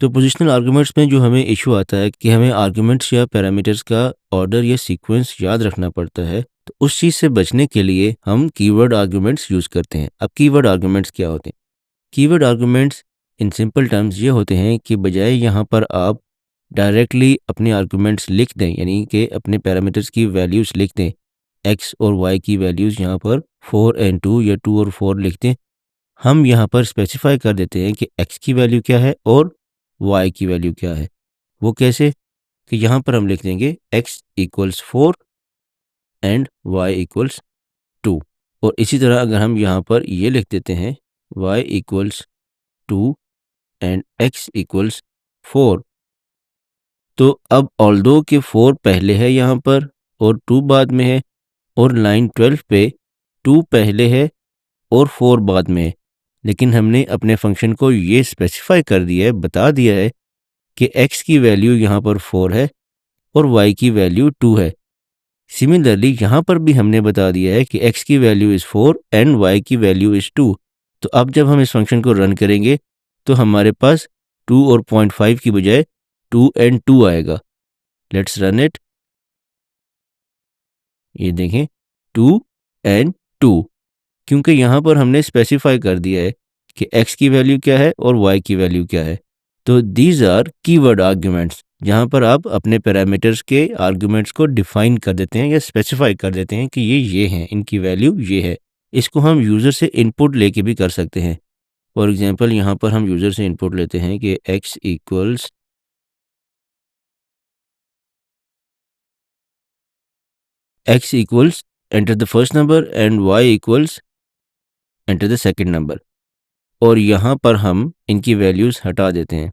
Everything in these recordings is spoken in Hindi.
तो पोजिशनल आर्गुमेंट्स में जो हमें इशू आता है कि हमें आर्गुमेंट्स या पैरामीटर्स का ऑर्डर या सीक्वेंस याद रखना पड़ता है, तो उस चीज़ से बचने के लिए हम कीवर्ड आर्गुमेंट्स यूज़ करते हैं। अब कीवर्ड आर्गुमेंट्स क्या होते हैं? Keyword arguments in simple terms ये होते हैं कि बजाय यहाँ पर आप डायरेक्टली अपने आर्गुमेंट्स लिख दें, यानी कि अपने पैरामीटर्स की वैल्यूज़ लिख दें, एक्स और वाई की वैल्यूज़ यहाँ पर 4 एंड 2 या 2 और 4 लिख दें। हम यहाँ पर स्पेसिफाई कर देते हैं कि एक्स की वैल्यू क्या है और वाई की वैल्यू क्या है। वो कैसे? कि यहाँ पर हम लिख देंगे x equals 4 and y equals 2। और इसी तरह अगर हम यहाँ पर ये लिख देते हैं y equals 2 and x equals 4, तो अब ऑल्दो के 4 पहले है यहाँ पर और 2 बाद में है, और लाइन 12 पे 2 पहले है और 4 बाद में है, लेकिन हमने अपने फंक्शन को ये स्पेसिफाई कर दिया है, बता दिया है कि x की वैल्यू यहाँ पर 4 है और y की वैल्यू 2 है। सिमिलरली यहाँ पर भी हमने बता दिया है कि x की वैल्यू इज़ 4 एंड y की वैल्यू इज़ 2। तो अब जब हम इस फंक्शन को रन करेंगे तो हमारे पास 2 और 0.5 की बजाय 2 एंड 2 आएगा। Let's run it. ये देखें 2 एंड 2, क्योंकि यहाँ पर हमने स्पेसिफाई कर दिया है कि x की वैल्यू क्या है और y की वैल्यू क्या है। तो दीज आर कीवर्ड आर्ग्यूमेंट्स, जहाँ पर आप अपने पैरामीटर्स के आर्ग्यूमेंट्स को डिफाइन कर देते हैं या स्पेसिफाई कर देते हैं कि ये हैं, इनकी वैल्यू ये है। इसको हम यूज़र से इनपुट लेके भी कर सकते हैं। फॉर एग्जांपल यहाँ पर हम यूज़र से इनपुट लेते हैं कि x equals enter the first number and y equals enter the second number, और यहाँ पर हम इनकी वैल्यूज़ हटा देते हैं।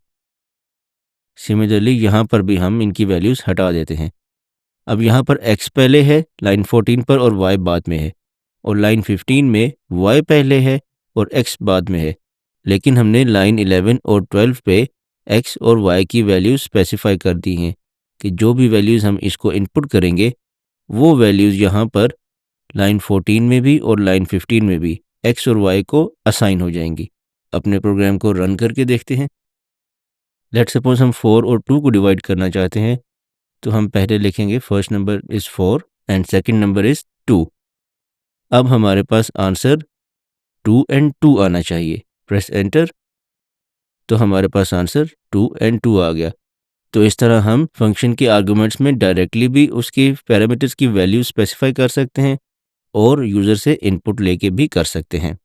सिमिलरली यहाँ पर भी हम इनकी वैल्यूज़ हटा देते हैं। अब यहाँ पर x पहले है लाइन 14 पर और y बाद में है, और लाइन 15 में y पहले है और x बाद में है, लेकिन हमने लाइन 11 और 12 पे x और y की वैल्यूज़ स्पेसिफाई कर दी हैं कि जो भी वैल्यूज़ हम इसको इनपुट करेंगे वो वैल्यूज़ यहाँ पर लाइन 14 में भी और लाइन 15 में भी x और y को असाइन हो जाएंगी। अपने प्रोग्राम को रन करके देखते हैं। लेट्स सपोज हम 4 और 2 को डिवाइड करना चाहते हैं, तो हम पहले लिखेंगे first number is 4 and second number is 2। अब हमारे पास आंसर 2 एंड 2 आना चाहिए। प्रेस एंटर, तो हमारे पास आंसर 2 एंड 2 आ गया। तो इस तरह हम फंक्शन के आर्गुमेंट्स में डायरेक्टली भी उसके पैरामीटर्स की वैल्यू स्पेसिफाई कर सकते हैं और यूज़र से इनपुट लेके भी कर सकते हैं।